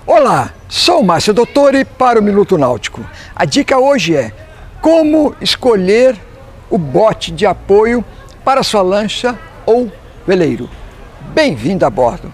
Olá, sou o Márcio Dottore para o Minuto Náutico. A dica hoje é como escolher o bote de apoio para sua lancha ou veleiro. Bem-vindo a bordo!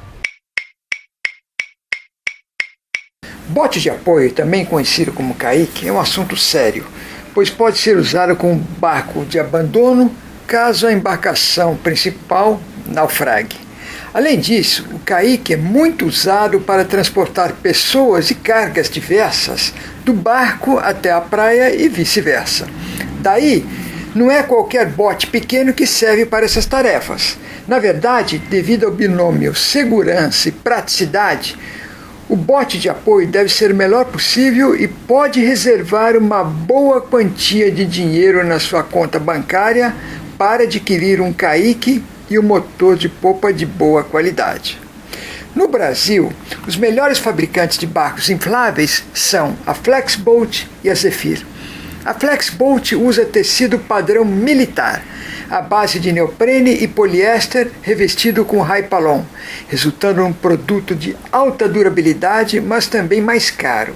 Bote de apoio, também conhecido como caique, é um assunto sério, pois pode ser usado como barco de abandono caso a embarcação principal naufrague. Além disso, o caique é muito usado para transportar pessoas e cargas diversas do barco até a praia e vice-versa. Daí, não é qualquer bote pequeno que serve para essas tarefas. Na verdade, devido ao binômio segurança e praticidade, o bote de apoio deve ser o melhor possível e pode reservar uma boa quantia de dinheiro na sua conta bancária para adquirir um caique e um motor de popa de boa qualidade. No Brasil, os melhores fabricantes de barcos infláveis são a Flexboat e a Zephyr. A Flexboat usa tecido padrão militar, à base de neoprene e poliéster revestido com Hypalon, resultando num produto de alta durabilidade, mas também mais caro.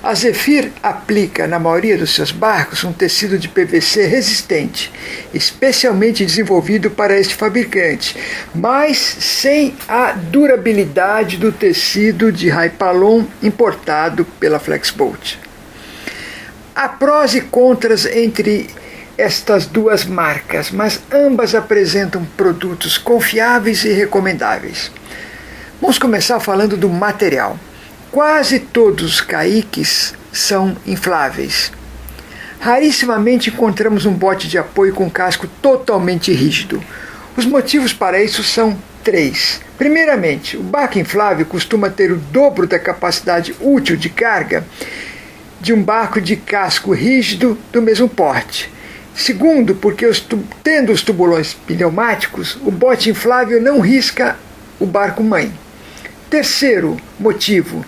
A Zephyr aplica na maioria dos seus barcos um tecido de PVC resistente, especialmente desenvolvido para este fabricante, mas sem a durabilidade do tecido de Hypalon importado pela Flexboat. Há prós e contras entre estas duas marcas, mas ambas apresentam produtos confiáveis e recomendáveis. Vamos começar falando do material. Quase todos os caiques são infláveis. Rarissimamente encontramos um bote de apoio com casco totalmente rígido. Os motivos para isso são três. Primeiramente, o barco inflável costuma ter o dobro da capacidade útil de carga de um barco de casco rígido do mesmo porte. Segundo, porque tendo os tubulões pneumáticos, o bote inflável não risca o barco-mãe. Terceiro motivo,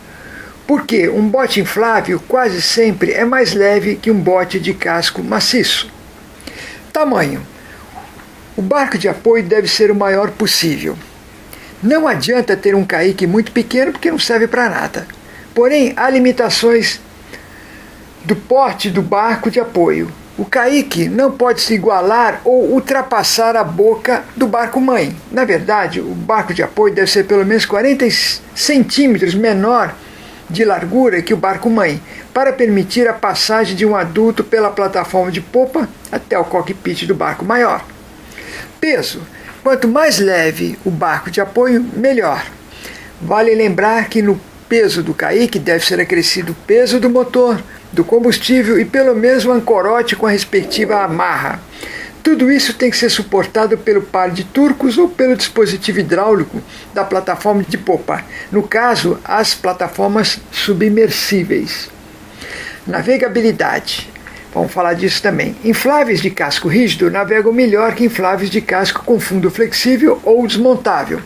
porque um bote inflável quase sempre é mais leve que um bote de casco maciço. Tamanho. O barco de apoio deve ser o maior possível. Não adianta ter um caique muito pequeno porque não serve para nada. Porém, há limitações do porte do barco de apoio. O caique não pode se igualar ou ultrapassar a boca do barco-mãe. Na verdade, o barco de apoio deve ser pelo menos 40 centímetros menor de largura que o barco-mãe, para permitir a passagem de um adulto pela plataforma de popa até o cockpit do barco maior. Peso. Quanto mais leve o barco de apoio, melhor. Vale lembrar que no peso do caique deve ser acrescido o peso do motor, do combustível e pelo menos o ancorote com a respectiva amarra. Tudo isso tem que ser suportado pelo par de turcos ou pelo dispositivo hidráulico da plataforma de popa, no caso, as plataformas submersíveis. Navegabilidade. Vamos falar disso também. Infláveis de casco rígido navegam melhor que infláveis de casco com fundo flexível ou desmontável.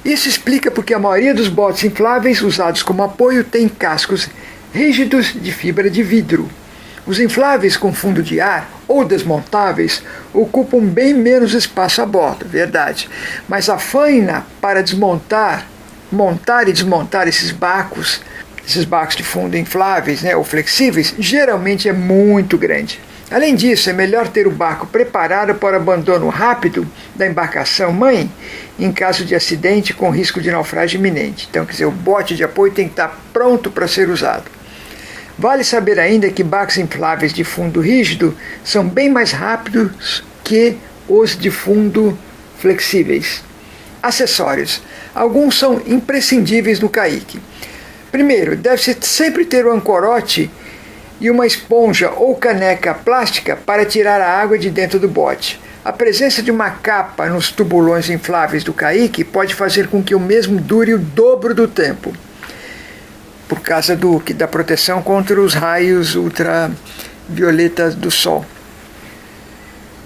Isso explica porque a maioria dos botes infláveis usados como apoio tem cascos rígidos de fibra de vidro. Os infláveis com fundo de ar ou desmontáveis ocupam bem menos espaço a bordo, verdade. Mas a faina para montar e desmontar esses barcos de fundo infláveis, ou flexíveis, geralmente é muito grande. Além disso, é melhor ter o barco preparado para o abandono rápido da embarcação mãe em caso de acidente com risco de naufrágio iminente. Então, quer dizer, o bote de apoio tem que estar pronto para ser usado. Vale saber ainda que barcos infláveis de fundo rígido são bem mais rápidos que os de fundo flexíveis. Acessórios. Alguns são imprescindíveis no caique. Primeiro, deve-se sempre ter um ancorote e uma esponja ou caneca plástica para tirar a água de dentro do bote. A presença de uma capa nos tubulões infláveis do caique pode fazer com que o mesmo dure o dobro do tempo, por causa da proteção contra os raios ultravioletas do sol.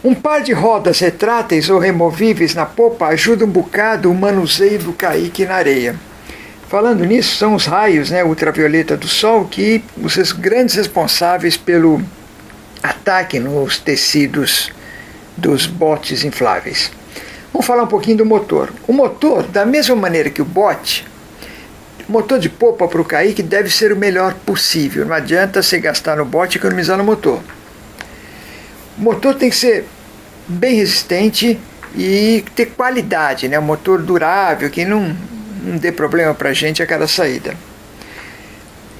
Um par de rodas retráteis ou removíveis na popa ajuda um bocado o manuseio do caique na areia. Falando nisso, são os raios ultravioleta do sol que os grandes responsáveis pelo ataque nos tecidos dos botes infláveis. Vamos falar um pouquinho do motor. O motor, da mesma maneira que o bote, motor de popa para o caique deve ser o melhor possível. Não adianta você gastar no bote e economizar no motor. O motor tem que ser bem resistente e ter qualidade, né? Um motor durável, que não dê problema para a gente a cada saída.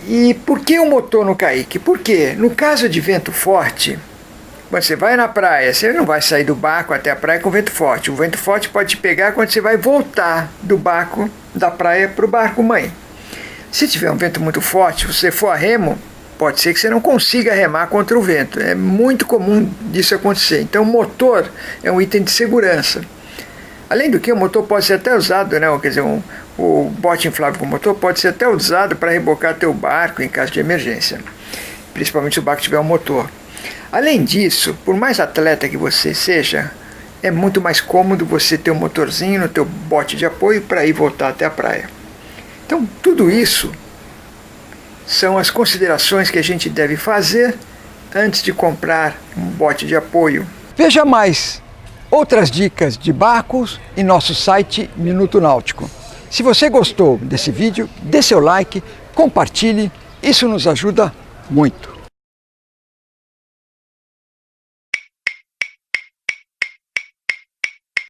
E por que o motor no caique? Porque no caso de vento forte, quando você vai na praia, você não vai sair do barco até a praia com vento forte. O vento forte pode te pegar quando você vai voltar do barco, da praia para o barco mãe. Se tiver um vento muito forte, se você for a remo, pode ser que você não consiga remar contra o vento. É muito comum disso acontecer. Então o motor é um item de segurança. Além do que, o motor pode ser até usado, né? Quer dizer, o bote inflável com motor pode ser até usado para rebocar teu barco em caso de emergência, principalmente se o barco tiver um motor. Além disso, por mais atleta que você seja, é muito mais cômodo você ter um motorzinho no teu bote de apoio para ir voltar até a praia. Então, tudo isso são as considerações que a gente deve fazer antes de comprar um bote de apoio. Veja mais outras dicas de barcos em nosso site Minuto Náutico. Se você gostou desse vídeo, dê seu like, compartilhe, isso nos ajuda muito.